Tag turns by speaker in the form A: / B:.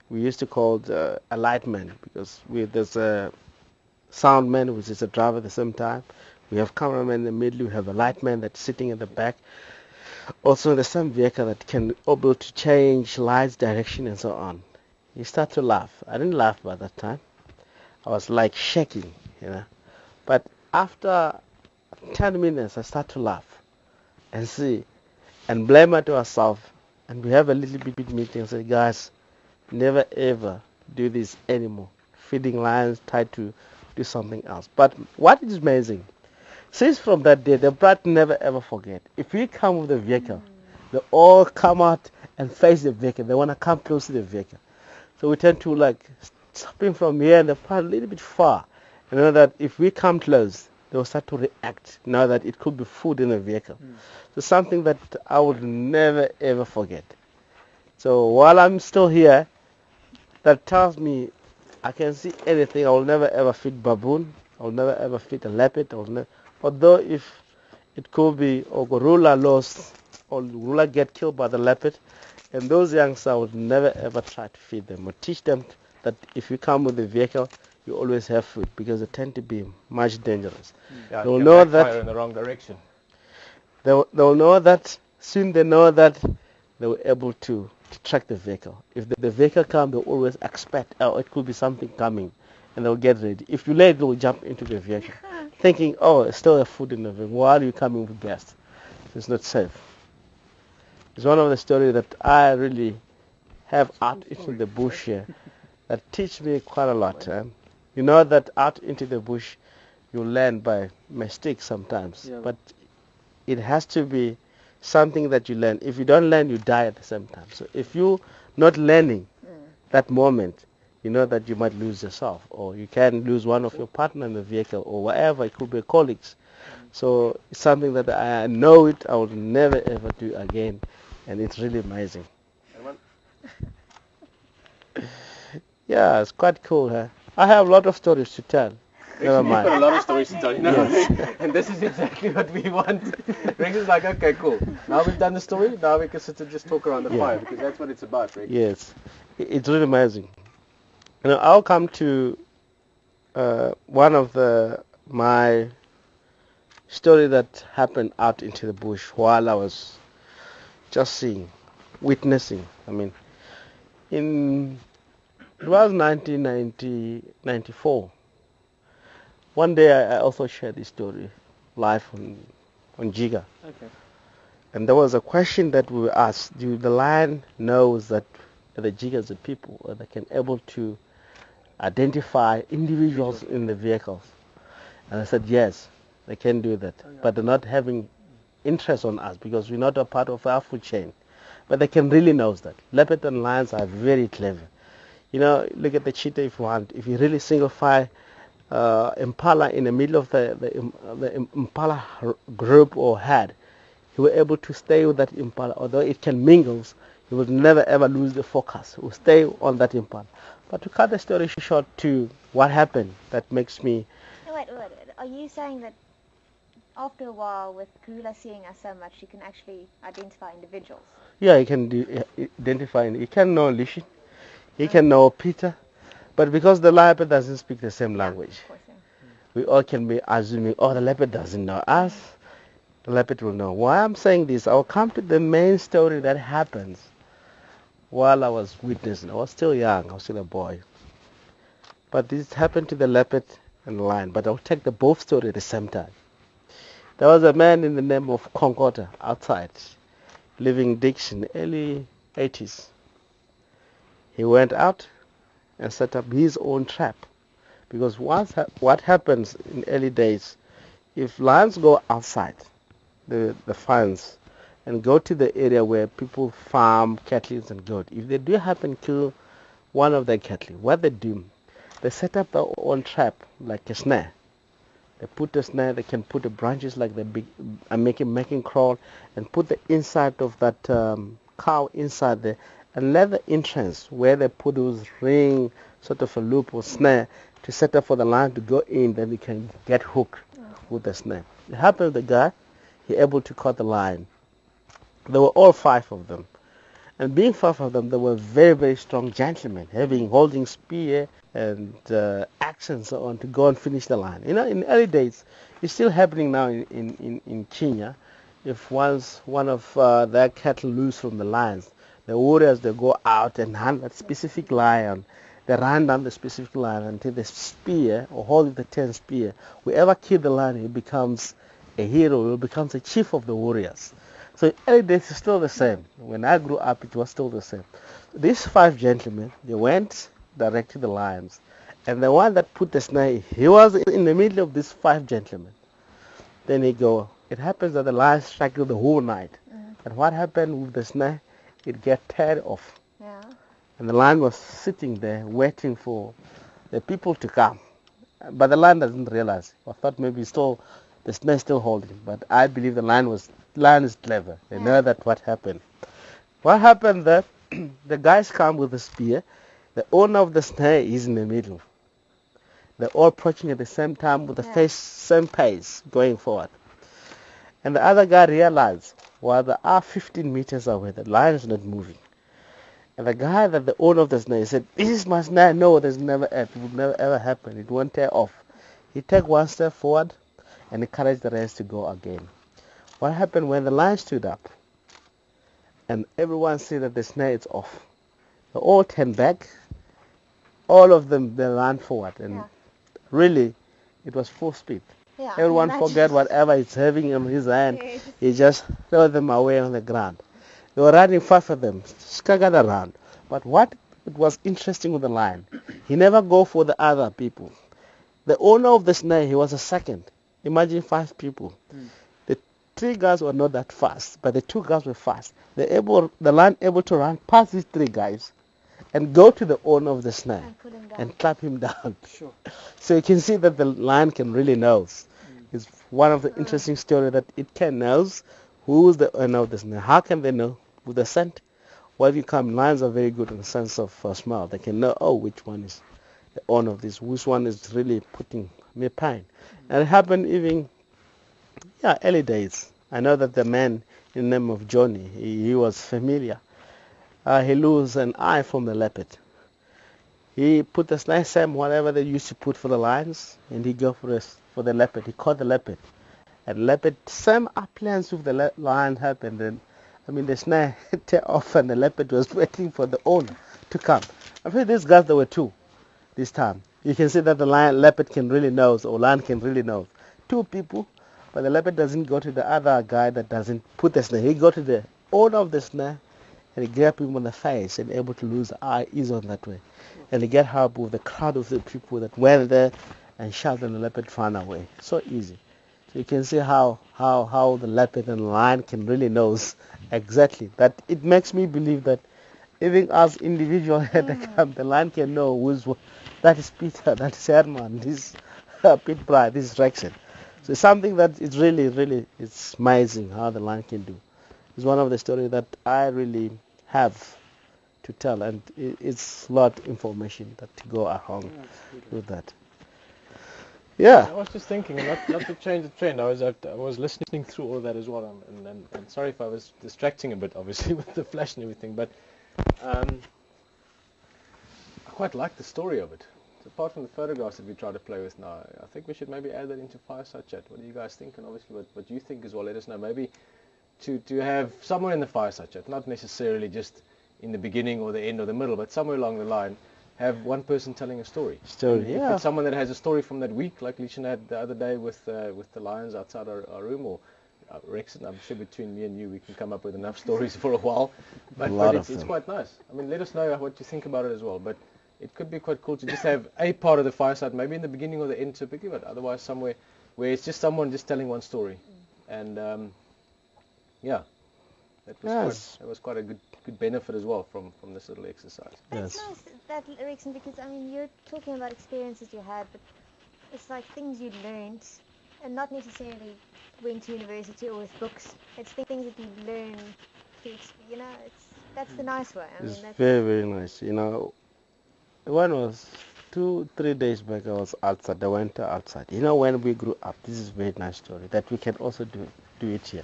A: we used to call a lightman because there's a soundman, which is a driver at the same time. We have cameraman in the middle. We have a lightman that's sitting in the back. Also, in the same vehicle that can able to change lights, direction, and so on. You start to laugh. I didn't laugh by that time. I was like shaking, you know. But after 10 minutes, I start to laugh and see and blame it to ourselves. And we have a little bit meeting and say, guys, never ever do this anymore. Feeding lions, try to do something else. But what is amazing, since from that day, the bride never ever forget. If we come with a vehicle, they all come out and face the vehicle. They want to come close to the vehicle. So we tend to like stopping from here and the part a little bit far. You know that if we come close, they will start to react. Know that it could be food in the vehicle. So something that I would never ever forget. So while I'm still here, that tells me I can see anything. I will never ever feed baboon. I will never ever feed a leopard. Although if it could be or gorilla lost or gorilla get killed by the leopard, and those youngsters I would never ever try to feed them or teach them that if you come with a vehicle, you always have food because they tend to be much dangerous.
B: Yeah,
A: They'll
B: it can
A: know
B: backfire
A: that
B: in the wrong direction.
A: they'll know that soon. They know that they were able to track the vehicle. If the vehicle comes, they always expect, oh, it could be something coming, and they'll get ready. If you late, they'll jump into the vehicle, thinking, oh, it's still a food in the vehicle. While you're coming with guests, it's not safe. It's one of the stories that I really have out into the bush here that teach me quite a lot. You know that out into the bush, you learn by mistake sometimes, but it has to be something that you learn. If you don't learn, you die at the same time. So if you're not learning that moment, you know that you might lose yourself, or you can lose one of your partner in the vehicle, or whatever. It could be colleagues. So it's something that I know it. I will never ever do again, and it's really amazing. Yeah, it's quite cool, huh? I have a lot of stories to tell. Never
B: You've got a
A: mind.
B: lot of stories to tell, you know.
A: Yes.
B: And this is exactly what we want. Rex is like, okay, cool. Now we've done the story. Now we can sit and just talk around the fire because that's what it's about, Rex.
A: Yes, it's really amazing. You know, I'll come to one of my story that happened out into the bush while I was just seeing, witnessing. I mean, it was 1994. One day I also shared this story live on Giga.
B: Okay.
A: And there was a question that we were asked, do the lion knows that the Jigas are people, or they can able to identify individuals in the vehicles? And I said, yes, they can do that. But they're not having interest on us because we're not a part of our food chain. But they can really know that. Leopard and lions are very clever. You know, look at the cheetah if you want. If you really single file impala in the middle of the impala group or herd, he was able to stay with that impala. Although it can mingle, he would never ever lose the focus. He would stay on that impala. But to cut the story short to what happened, that makes me...
C: Wait. Are you saying that after a while, with gorilla seeing us so much, you can actually identify individuals?
A: Yeah, he can identify. He can know Lishin. He can know Peter. But because the leopard doesn't speak the same language,
C: Of course, yeah.
A: we all can be assuming, oh, the leopard doesn't know us. The leopard will know. Why I'm saying this, I'll come to the main story that happens while I was witnessing. I was still young. I was still a boy. But this happened to the leopard and the lion. But I'll take the both story at the same time. There was a man in the name of Concota outside, living in Dixon, early 80s. He went out and set up his own trap. Because what happens in early days, if lions go outside the fence and go to the area where people farm cattle and goat, if they do happen to kill one of their cattle, what they do, they set up their own trap like a snare. They put a snare, they can put the branches like the big, making crawl, and put the inside of that cow inside there, and let the entrance where they put those ring, sort of a loop or snare, to set up for the lion to go in, then they can get hooked with the snare. It happened to the guy, he able to caught the lion. There were all 5 of them. And being 5 of them, they were very, very strong gentlemen, holding spear and axe and so on to go and finish the line. In early days, it's still happening now in Kenya. If once one of their cattle lose from the lions, the warriors, they go out and hunt that specific lion. They run down the specific lion until the spear or hold the 10 spear. Whoever killed the lion, he becomes a hero, he becomes a chief of the warriors. So in early days, it's still the same. When I grew up, it was still the same. These 5 gentlemen, they went direct to the lions. And the one that put the snare, he was in the middle of these 5 gentlemen. Then he go, it happens that the lions struggled the whole night. And what happened with the snare? It get teared off.
C: Yeah.
A: And the lion was sitting there waiting for the people to come. But the lion doesn't realize. I thought maybe the snare still holding. But I believe the lion is clever. They know that what happened. What happened there, the guys come with the spear. The owner of the snare is in the middle. They're all approaching at the same time with the same pace going forward. And the other guy realized while they are 15 meters away, the lion is not moving. And the guy that the owner of the snare said, "This is my snare." No, it would never ever happen. It won't tear off. He take one step forward and encouraged the rest to go again. What happened when the lion stood up and everyone see that the snare is off? They all turned back. All of them, they ran forward. And really, it was full speed.
C: Yeah,
A: Everyone forget whatever he's having in his hand. He just threw them away on the ground. They were running 5 of them, staggered around. But what was interesting with the lion, he never go for the other people. The owner of the snare, he was a second. Imagine 5 people. The 3 guys were not that fast, but the 2 guys were fast. The lion able to run past these 3 guys and go to the owner of the snare and clap him down.
B: Sure.
A: So you can see that the lion can really knows. It's one of the interesting stories that it can knows who is the owner of the snare. How can they know? With the scent. Well, lions are very good in the sense of smell. They can know, which one is the owner of this, which one is really putting me pain. And it happened even, early days. I know that the man in the name of Johnny, he was familiar. He lose an eye from the leopard. He put the snare same whatever they used to put for the lions, and he go for the leopard. He caught the leopard, and leopard same plans with the lion happened. And the snare tear off, and the leopard was waiting for the owner to come. I think these guys, there were 2 this time. You can see that the leopard can really knows, or lion can really know. 2 people, but the leopard doesn't go to the other guy that doesn't put the snare. He go to the owner of the snare, and he grab him on the face and able to lose the eye easy on that way. And he get help with the crowd of the people that went there and shot, and the leopard ran away. So easy. So you can see how the leopard and lion can really knows exactly. That it makes me believe that even as individuals at the camp, the lion can know that is Peter, that is Herman, this Pete Bry, this is Rexon. So it's something that is really, really, it's amazing how the lion can do. It's one of the stories that I really have to tell, and it's a lot of information that to go along with that. Yeah.
B: I was just thinking, not to change the trend. I was listening through all of that as well, and sorry if I was distracting a bit, obviously with the flash and everything, but I quite like the story of it. So apart from the photographs that we try to play with now, I think we should maybe add that into Fireside Chat. What do you guys think? And obviously what you think as well. Let us know. Maybe to have somewhere in the Fireside Chat, not necessarily just in the beginning or the end or the middle, but somewhere along the line, have one person telling a story. If it's someone that has a story from that week, like Lishan had the other day with the lions outside our room, or Rexon, I'm sure between me and you we can come up with enough stories for a while. But it's quite nice. Let us know what you think about it as well. But it could be quite cool to just have a part of the Fireside, maybe in the beginning or the end typically, but otherwise somewhere where it's just someone just telling one story. And that was quite a good benefit as well from this little exercise.
C: That's nice, that Rexon, because you're talking about experiences you had, but it's like things you learned, and not necessarily went to university or with books. It's things that you learn through, that's the nice way.
A: It's very, very nice. One was 2-3 days back, I was outside. I went outside. When we grew up, this is a very nice story that we can also do it here.